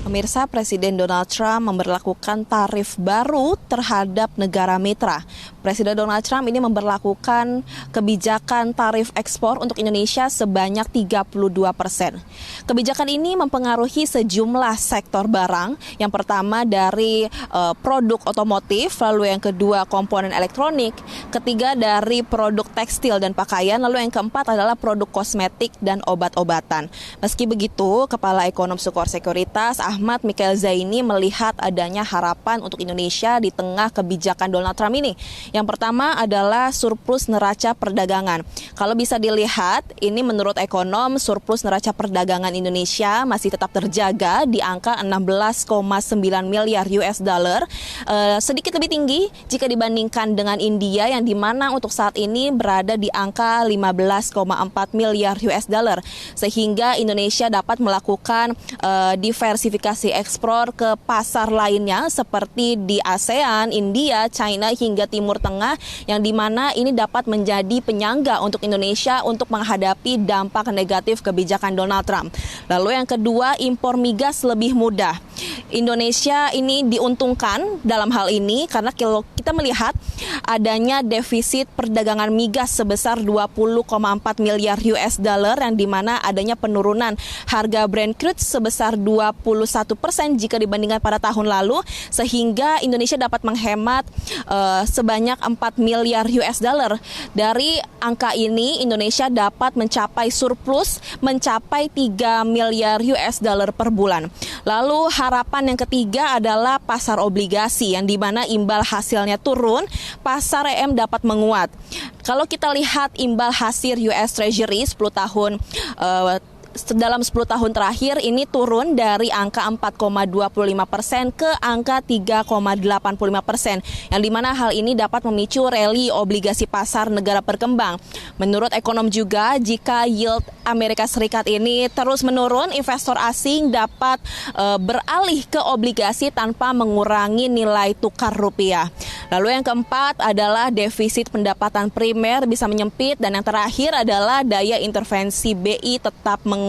Pemirsa, Presiden Donald Trump memberlakukan tarif baru terhadap negara mitra. Presiden Donald Trump ini memberlakukan kebijakan tarif ekspor untuk Indonesia sebanyak 32%. Kebijakan ini mempengaruhi sejumlah sektor barang. Yang pertama dari produk otomotif, lalu yang kedua komponen elektronik, ketiga dari produk tekstil dan pakaian, lalu yang keempat adalah produk kosmetik dan obat-obatan. Meski begitu, Kepala Ekonom Sukor Sekuritas Ahmad Mikael Zaini melihat adanya harapan untuk Indonesia di tengah kebijakan Donald Trump ini. Yang pertama adalah surplus neraca perdagangan. Kalau bisa dilihat, ini menurut ekonom, surplus neraca perdagangan Indonesia masih tetap terjaga di angka 16,9 miliar US dollar, sedikit lebih tinggi jika dibandingkan dengan India yang dimana untuk saat ini berada di angka 15,4 miliar US dollar, sehingga Indonesia dapat melakukan diversifikasi ekspor ke pasar lainnya seperti di ASEAN, India, China hingga Timur Tengah, yang dimana ini dapat menjadi penyangga untuk Indonesia untuk menghadapi dampak negatif kebijakan Donald Trump. Lalu yang kedua, impor migas lebih mudah. Indonesia ini diuntungkan dalam hal ini karena kalau kita melihat adanya defisit perdagangan migas sebesar 20,4 miliar US dollar, yang dimana adanya penurunan harga Brent crude sebesar 21% jika dibandingkan pada tahun lalu, sehingga Indonesia dapat menghemat sebanyak 4 miliar US dollar. Dari angka ini Indonesia dapat mencapai surplus mencapai 3 miliar US dollar per bulan. Lalu harapan yang ketiga adalah pasar obligasi, yang dimana imbal hasilnya turun, pasar EM dapat menguat. Kalau kita lihat imbal hasil US Treasury 10 tahun dalam 10 tahun terakhir ini turun dari angka 4,25% ke angka 3,85%, yang dimana hal ini dapat memicu rally obligasi pasar negara berkembang. Menurut ekonom juga, jika yield Amerika Serikat ini terus menurun, investor asing dapat beralih ke obligasi tanpa mengurangi nilai tukar rupiah. Lalu yang keempat adalah defisit pendapatan primer bisa menyempit, dan yang terakhir adalah daya intervensi BI tetap menguat.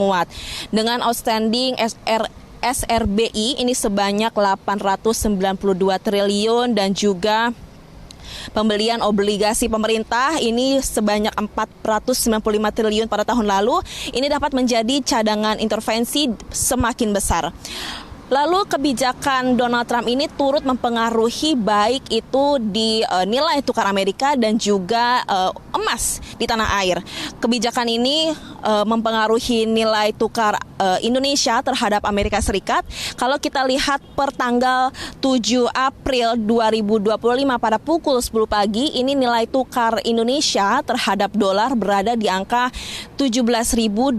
Dengan outstanding SRBI ini sebanyak 892 triliun dan juga pembelian obligasi pemerintah ini sebanyak 495 triliun pada tahun lalu, ini dapat menjadi cadangan intervensi semakin besar. Lalu kebijakan Donald Trump ini turut mempengaruhi baik itu di nilai tukar Amerika dan juga emas di tanah air. Kebijakan ini mempengaruhi nilai tukar Indonesia terhadap Amerika Serikat. Kalau kita lihat per tanggal 7 April 2025 pada pukul 10 pagi, ini nilai tukar Indonesia terhadap dolar berada di angka 17.261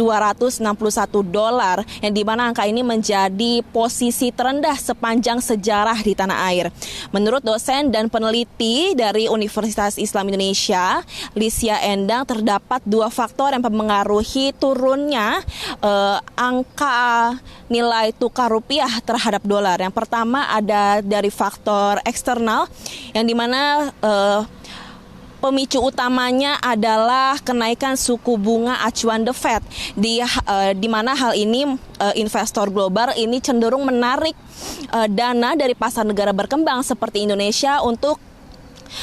dolar, yang dimana angka ini menjadi posisi terendah sepanjang sejarah di tanah air. Menurut dosen dan peneliti dari Universitas Islam Indonesia, Lisya Endang, terdapat dua faktor yang mempengaruhi turunnya angka nilai tukar rupiah terhadap dolar. Yang pertama ada dari faktor eksternal, yang dimana pemicu utamanya adalah kenaikan suku bunga acuan The Fed, di mana hal ini investor global ini cenderung menarik dana dari pasar negara berkembang seperti Indonesia untuk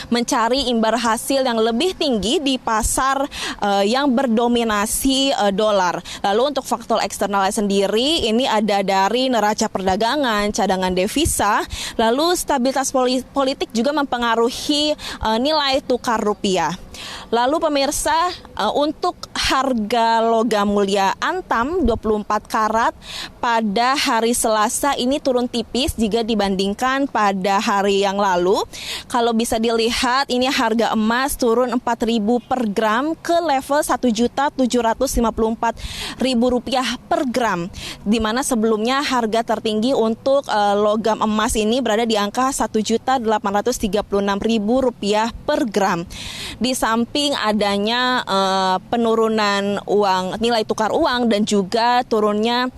mencari imbal hasil yang lebih tinggi di pasar yang berdominasi dolar. Lalu untuk faktor eksternal sendiri ini ada dari neraca perdagangan, cadangan devisa, lalu stabilitas politik juga mempengaruhi nilai tukar rupiah. Lalu pemirsa, untuk harga logam mulia antam 24 karat pada hari Selasa ini turun tipis jika dibandingkan pada hari yang lalu. Kalau bisa dilihat, ini harga emas turun 4.000 per gram ke level Rp1.754.000 per gram, di mana sebelumnya harga tertinggi untuk logam emas ini berada di angka Rp1.836.000 per gram. Di samping adanya penurunan nilai tukar uang dan juga turunnya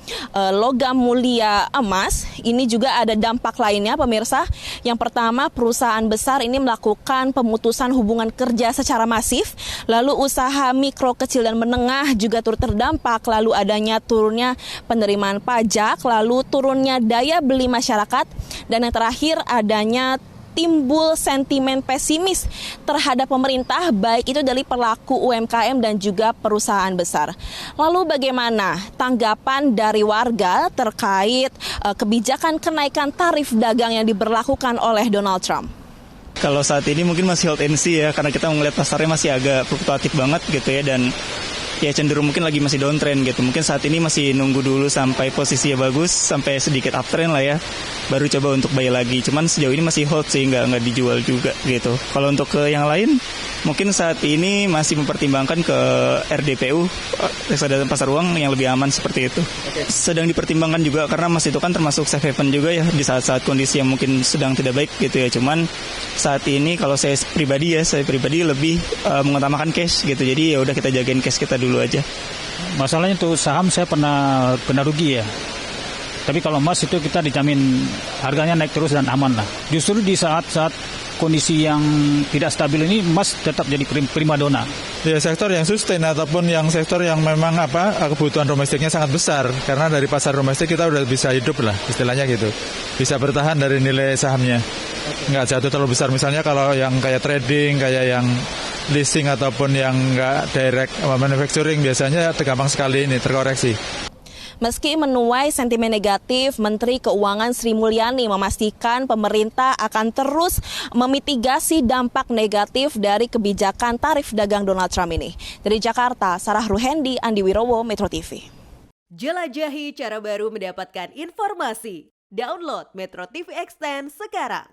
logam mulia emas, ini juga ada dampak lainnya pemirsa. Yang pertama, perusahaan besar ini melakukan pemutusan hubungan kerja secara masif, lalu usaha mikro, kecil dan menengah juga turut terdampak, lalu adanya turunnya penerimaan pajak, lalu turunnya daya beli masyarakat, dan yang terakhir adanya timbul sentimen pesimis terhadap pemerintah, baik itu dari pelaku UMKM dan juga perusahaan besar. Lalu bagaimana tanggapan dari warga terkait kebijakan kenaikan tarif dagang yang diberlakukan oleh Donald Trump? Kalau saat ini mungkin masih hold and see ya, karena kita melihat pasarnya masih agak fluktuatif banget gitu ya, dan ya cenderung mungkin lagi masih downtrend gitu. Mungkin saat ini masih nunggu dulu sampai posisinya bagus, sampai sedikit uptrend lah ya, baru coba untuk buy lagi. Cuman sejauh ini masih hold sih, nggak dijual juga gitu. Kalau untuk ke yang lain, mungkin saat ini masih mempertimbangkan ke RDPU, reksadana pasar uang yang lebih aman seperti itu. Sedang dipertimbangkan juga karena Mas itu kan termasuk safe haven juga ya di saat-saat kondisi yang mungkin sedang tidak baik gitu ya. Cuman saat ini kalau saya pribadi lebih mengutamakan cash gitu. Jadi ya udah kita jagain cash kita dulu aja. Masalahnya tuh saham saya pernah rugi ya. Tapi kalau emas itu kita dijamin harganya naik terus dan aman lah. Justru di saat-saat kondisi yang tidak stabil ini emas tetap jadi primadona. Ya, sektor yang sustain ataupun yang sektor yang memang kebutuhan domestiknya sangat besar, karena dari pasar domestik kita udah bisa hidup lah istilahnya gitu, bisa bertahan dari nilai sahamnya, nggak jatuh terlalu besar. Misalnya kalau yang kayak trading, kayak yang leasing ataupun yang nggak direct manufacturing biasanya gampang sekali ini terkoreksi. Meski menuai sentimen negatif, Menteri Keuangan Sri Mulyani memastikan pemerintah akan terus memitigasi dampak negatif dari kebijakan tarif dagang Donald Trump ini. Dari Jakarta, Sarah Ruhendi, Andi Wirowo, Metro TV. Jelajahi cara baru mendapatkan informasi. Download Metro TV Extend sekarang.